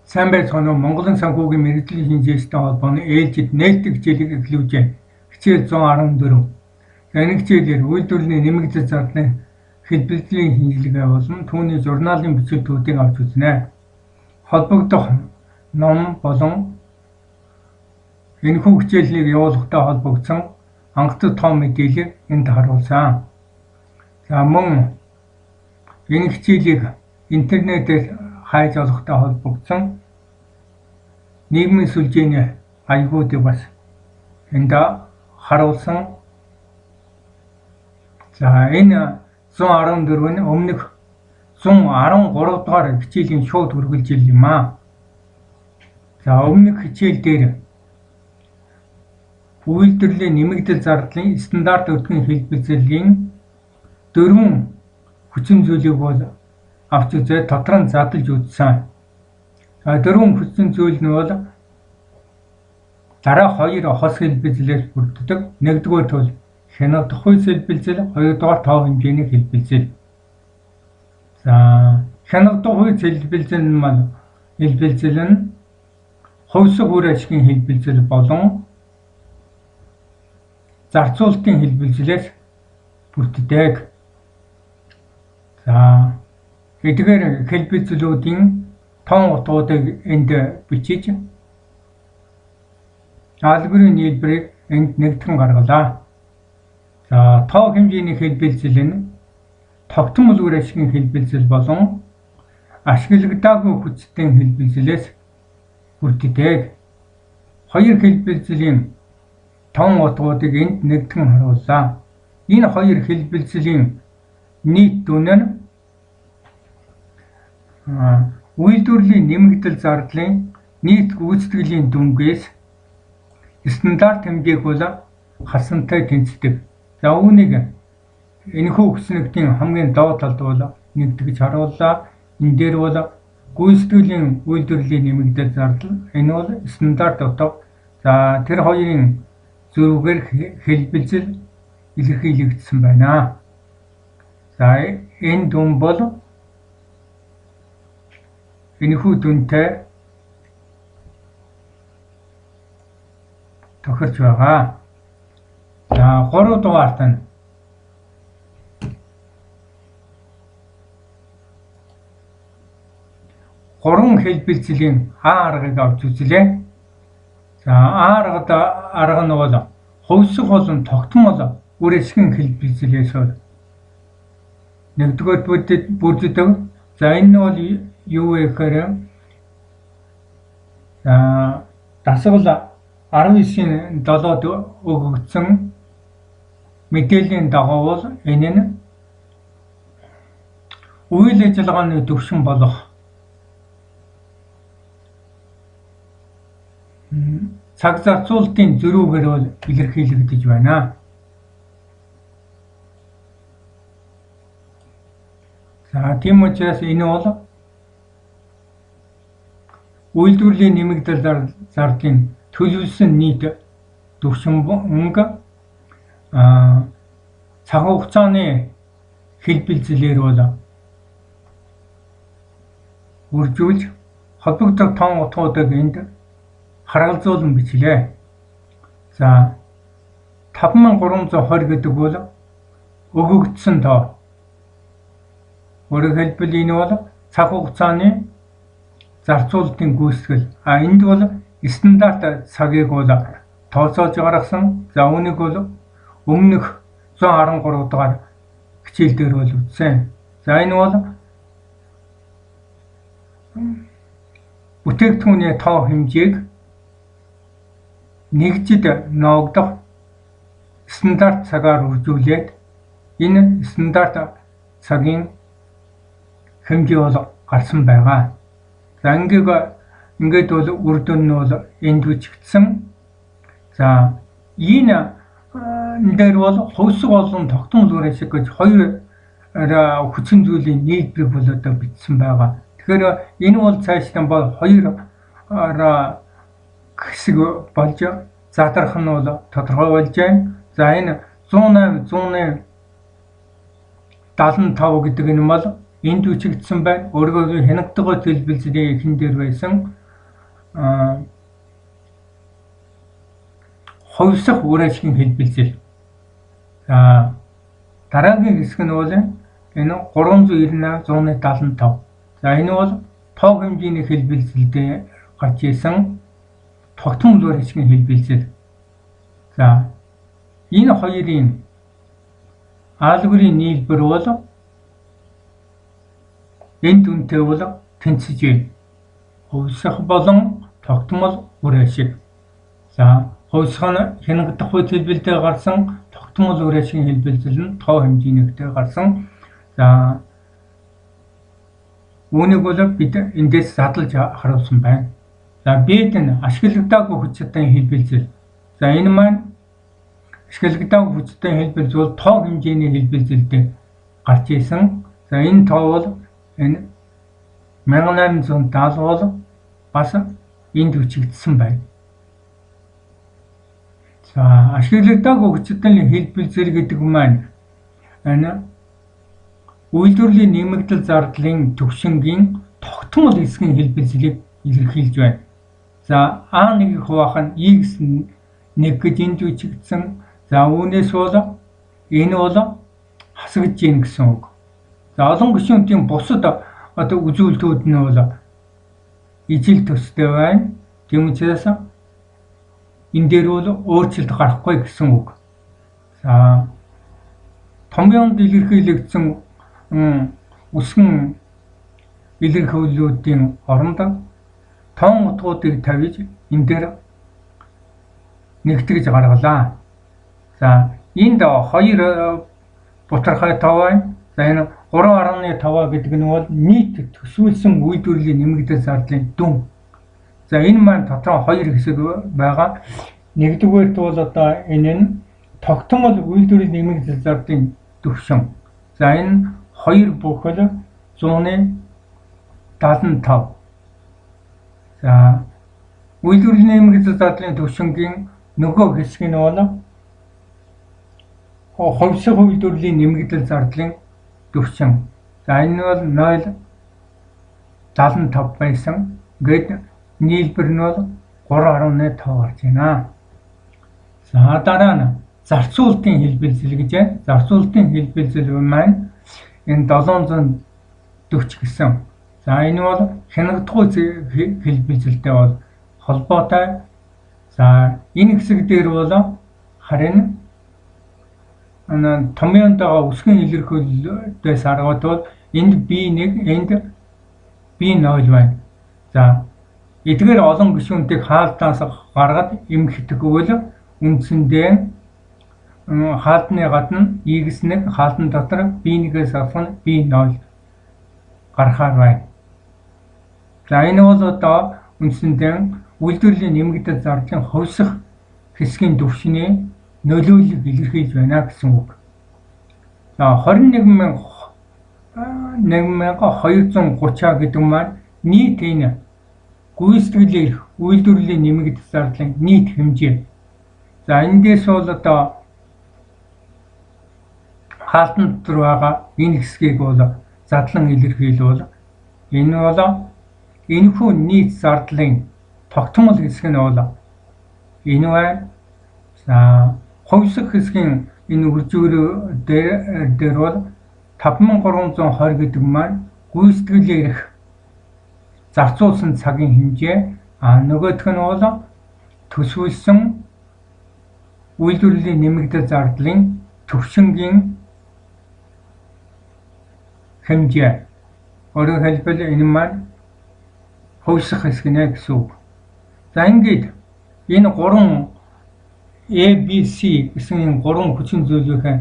Сайн байцгаана уу? Монголын санхүүгийн мэргэжлийн шинжилгээтэй холбооны ээлжид нээлттэй хичээлийг эхлүүлж байна. Хичээл 114. За энэ хичээлээр үйлдвэрлэлийн нэмэгдэл зардлын хэлбэлзлийн шинжилгээ болон түүний журналын бичвэртүүдийг авч үзнэ. Холбогдох ном болон энэхүү хичээлийг явуулахтай холбогдсон хангалттай том мэдээллийг энд харуулсан. За мөн энэ хичээлийг интернетээр хайж олохтой холбогдсон нийгмийн сүлжээний аягуудыг бас энд харуулсан. За энэ 114 нь өмнөх 113 дугаар хичээлийн шууд үргэлжил юм аа. За өмнөх хичээл дээр үйлдвэрлэлийн нэмэгдэл зардлын стандарт өдгөн хэлбэлзлийн 4 хүчин зүйлийг бол авч үзээд дотор нь задлж үзсэн. 4 хүчин зүйл нь бол дараах 2 хос хэлбэлзлээс бүрддэг. Нэгдүгээр бол хянагдахгүй хэлбэлзэл, хоёрдугаар тоо хэмжээний хэлбэлзэл. За хянагдахгүй хэлбэлзэл нь хувьсах үр ашигын хэлбэлзэл болон зарцуулалтын хэлбэлзлээс бүрддэг. За эдгээр хэлбэлзлүүдийн тоон утгуудыг энд бичиж алгоритмын нийлбэрийг энд нэгтгэн гаргалаа. За тоо хэмжээний хэлбэлзэл нь тогтмол үр ашигын хэлбэлзэл болон ашиглагдаагүй хүчтэй хэлбэлзлээс бүрддэг. Хоёр хэлбэлзлийн тоон утгуудыг энд нэгтгэн харууллаа. Энэ хоёр хэлбэлзлийн нийт дүн нь үйлдвэрлэлийн нэмэгдэл зардлын нийт гүйцэтгэлийн дүнгээс стандарт хэмжээг бол хасантай тэнцдэг. За үүнийг энэхүү хүснэгтийн хамгийн доод талд бол нэгтгэж харууллаа. Энэ дээр бол гүйцэтгэлийн үйлдвэрлэлийн нэмэгдэл зардал энэ бол стандарт утга. За тэр хоёрын зөрүүгээр хэлбэлзэл илэрхийлэгдсэн байна. За энэ дүн бол энэхүү дүнтэй тохирч байгаа. За 3 дугаарт нь гурван хэлбэлзлийн А аргыг авч үзлээ. За А арга нь бол хувьсах болон тогтмол үр ашигын хэлбэлзлээс нэгдүгээр бүрддэг. За энэ нь бол юу вэ гэхээр дасгал 19-7-д өгөгдсөн мэдээллийн дагуу бол энэ нь үйл ажиллагааны төвшин болох цаг зарцуулалтын зөрүүгээр бол илэрхийлэгдэж байна. За тийм учраас энэ бол үйлдвэрлэлийн нэмэгдэл зардлын төлөвлөсөн нийт түвшин мөнгө цаг хугацааны хэлбэлзлээр бол үржүүлж холбогдох тоон утгуудыг энд харгалзуулан бичлээ. За 5320 гэдэг бол өгөгдсөн тоо. Өөрөөр хэлбэл энэ бол цаг хугацааны зарцуулалтын гүйцэтгэл. Энд бол стандарт цагийг бол тооцоолж гаргасан. За үүнийг бол өмнөх 113 дугаар хичээл дээр бол үзсэн. За энэ бол бүтээгдэхүүний тоо хэмжээг нэгжид ноогдох стандарт цагаар үржүүлээд энэ стандарт цагийн хэмжээ бол гарсан байгаа. За ингээд бол үр дүн нь бол энд бичигдсэн. За энэ дээр бол хувьсах болон тогтмол үр ашиг гэж хоёр хүчин зүйлийн нийлбэрийг бол одоо бичсэн байгаа. Тэгэхээр энэ бол цаашдаа бол хоёр хэсэг болж задрах нь бол тодорхой болж байна. За энэ 108 175 гэдэг нь бол энд үчигдсэн байна. Өөрөөр хянагдгой хэлбэлзлийн эхэн дээр байсан хувьсах үр ашигын хэлбэлзэл. За дараагийн хэсэг нь бол энэ 398 175. За энэ бол тоог хэмжээний хэлбэлзэлдээ гарч исэн тогтмол үр ашигын хэлбэлзэл. За энэ хоёрын алгорын нийлбэр бол энэ дүнтэй бол тэнцэж байна. Хувьсах болон тогтмол үр ашиг. За хувьсах нь хянагдах үед хэлбэлдээ гарсан, тогтмол үр ашигын хэлбэлзэл нь тоо хэмжээнийгтэй гарсан. За үүнийг бол бид эндээс задлаж харуулсан байна. За Б-д нь ашиглагдаагүй хүч чадлын хэлбэлзэл. За энэ маань ашиглагдаагүй хүч чадлын хэлбэлзэл бол тоо хэмжээний хэлбэлзэлдээ гарч исэн. За энэ тоо бол энэ 1870 бол бас энд үчигдсэн байна. За ашиглагдаагүй хүч чадлын хэлбэлзэл гэдэг маань энэ үйлдвэрлэлийн нэмэгдэл зардлын төвшингийн тогтмол хэсгийн хэлбэлзлийг илэрхийлж байна. За А1 хуваах нь X1 гэж энд үчигдсэн. За үүнээс бол энэ бол хасагдж гин гэсэн үг. За олон гишүүнтийн бусад одоо үзүүлэлтүүд нь бол ижил төстэй байна. Тийм учраас энэ дээр бол өөрчлөлт гарахгүй гэсэн үг. За томьёонд илэрхийлэгдсэн үсгэн илэрхийллүүдийн оронд тоон утгуудыг тавьж энэ дээр нэгтгэж гаргалаа. За энд хоёр бутархай тоо байна. За энэ 3.5 гэдэг нь бол нийт төсвөлсөн үйлдвэрлэлийн нэмэгдэл зардлын дүн. За энэ маань дотор хоёр хэсэг байгаа. Нэгдүгээрт бол одоо энэ нь тогтмол үйлдвэрлэлийн нэмэгдэл зардлын түвшин. За энэ хоёр бүхэл 175. За үйлдвэрлэлийн нэмэгдэл зардлын түвшингийн нөгөө хэсэг нь бол хувьсах үйлдвэрлэлийн нэмэгдэл зардлын түвшин. За энэ бол 0.75 байсан. Ингээд нийлбэр нь бол 3.5 гарч байна. За дараа нь зарцуулалтын хэлбэлзэл гэж байна. Зарцуулалтын хэлбэлзэл маань энэ 740 гэсэн. За энэ бол хянагдахгүй хэлбэлзэлтэй бол холбоотой. За энэ хэсэг дээр бол харин томьёонтойгоо үсгийн илэрхийлэлээс харагдвал энд B1, энд B0 байна. За эдгээр олон гишүүнтийг хаалтаас гаргаад эмхтгэвэл үндсэндээ хаалтны гадна X1 хаалтан дотор B1-ээс авсан B0 гарахаар байна. За энэ бол одоо үндсэндээ үйлдвэрлэлийн нэмэгдэл зардлын хувьсах хэсгийн түвшний нөлөөллийг илэрхийлж байна гэсэн үг. За 21,230 гэдэг маань нийт энэ гүйцэтгэлээр үйлдвэрлэлийн нэмэгдэл зардлын нийт хэмжээ. За эндээс бол одоо хаалтан дотор байгаа энэ хэсгийг бол задлан илэрхийлвэл энэ бол энэхүү нийт зардлын тогтмол хэсэг нь бол энэ байна. За хувьсах хэсгийн энэ үржүүр дээр бол 5320 гэдэг маань гүйцэтгэлээр зарцуулсан цагийн хэмжээ. Нөгөөх нь бол төсвөлсөн үйлдвэрлэлийн нэмэгдэл зардлын төвшингийн хэмжээ. Өөрөөр хэлбэл энэ маань хувьсах хэсэг нэ гэсэн үг. За ингээд энэ 3 ABC гэсэн энэ 3 хүчин зүйлийн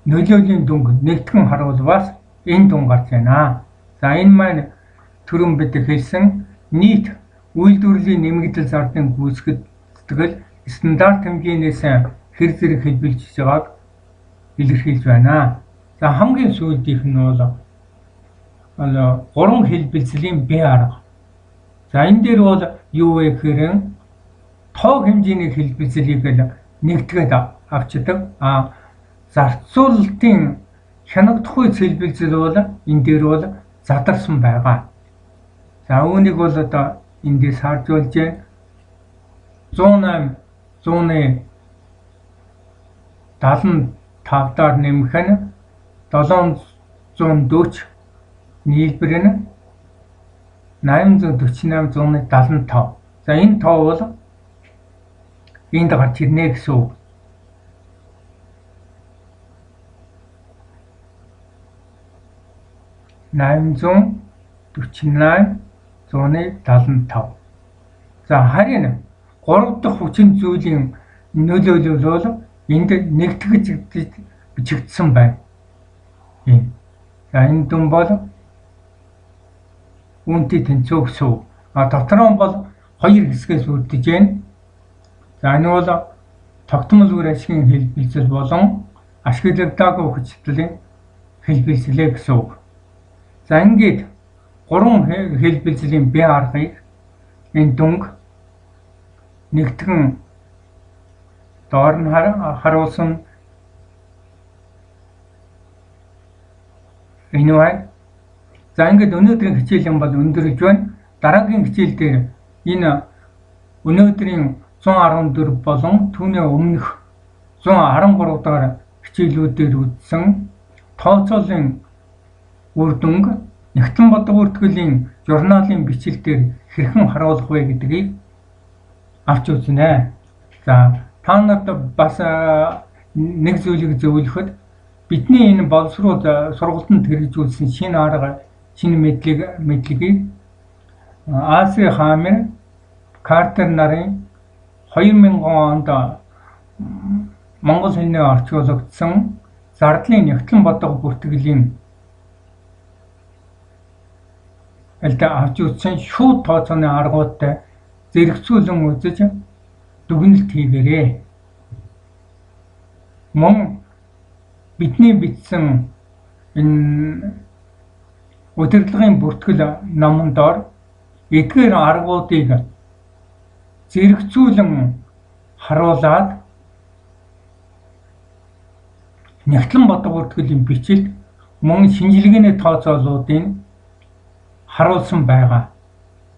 нөлөөлийн дүнг нэгтгэн харуул бас энэ дүн гарч байна. За энэ маань түрүүн бид хэлсэн нийт үйлдвэрлэлийн нэмэгдэл зардлын гүйцэтгэл стандарт хэмжээнээс хэр зэрэг хэлбэлж байгааг илэрхийлж байна. За хамгийн сүүлдийнх нь бол 3 хэлбэлзлийн Б арга. За энэ дээр бол юу вэ гэхээр тоо хэмжээний хэлбэлзлийг нэгтгээд авчдаг. зарцуулалтын хянагдахгүй цэлбэлзэл бол энэ дээр бол задарсан байгаа. За үүнийг бол одоо эндээс харж болж байна. 108, 100-ны 75-даар нэмэх нь 740 нийлбэр нь 848, 100-ны 75. За энэ тоо бол энд гарч ирнэ гэсэн үг. $848, 100-ны 75. За харин 3 дахь хүчин зүйлийн нөлөөлөл бол энд нэгтгэж бичигдсэн байна. За энэ дүн бол үүнтэй тэнцүү гэсэн үг. Дотор нь бол 2 хэсгээс бүрдэж байна. За энэ бол тогтмол үр ашигын хэлбэлзэл болон ашиглагдаагүй хүчтэлийн хэлбэлзлээ гэсэн үг. За ингээд 3 хэлбэлзлийн бие аргыг энэ дүнг нэгтгэн доор нь харуулсан энэ байна. За ингээд өнөөдрийн хичээл юм бол өндөрлөж байна. Дараагийн хичээл дээр энэ өнөөдрийн 114 болон түүний өмнөх 113 дахь хичээлүүдээр үзсэн тооцоолын үр дүнг Нэгтлэн бодог бүртгэлийн журналын бичлэлээр хэрхэн харуулах вэ гэдгийг авч үзнэ. За та нарт бас нэг зүйлийг зөвлөхөд бидний энэ боловсрууд сургалтанд хэрэгжүүлсэн шинэ арга, шинэ мэдлэгийг Аси Хамер, Картер нарын 2000 онд Монгол хэлний орчуулагдсан зардлын Нэгтлэн бодог бүртгэлийн авч үзсэн шууд тооцооны аргуудтай зэрэгцүүлэн үзэж дүгнэлт хийгээрэй. Мөн бидний бичсэн энэ удирдлагын бүртгэл номон доор эдгээр аргуудыг зэрэгцүүлэн харуулад Нэгтлэн бодог бүртгэлийн бичлэлд мөн шинжилгээний тооцоолуудын харуулсан байгаа.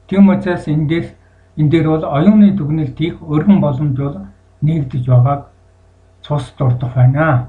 Тийм учраас энэ дээр бол оюуны дүгнэлт хийх өргөн боломж бол нэгдэж байгааг цус дурдах байна.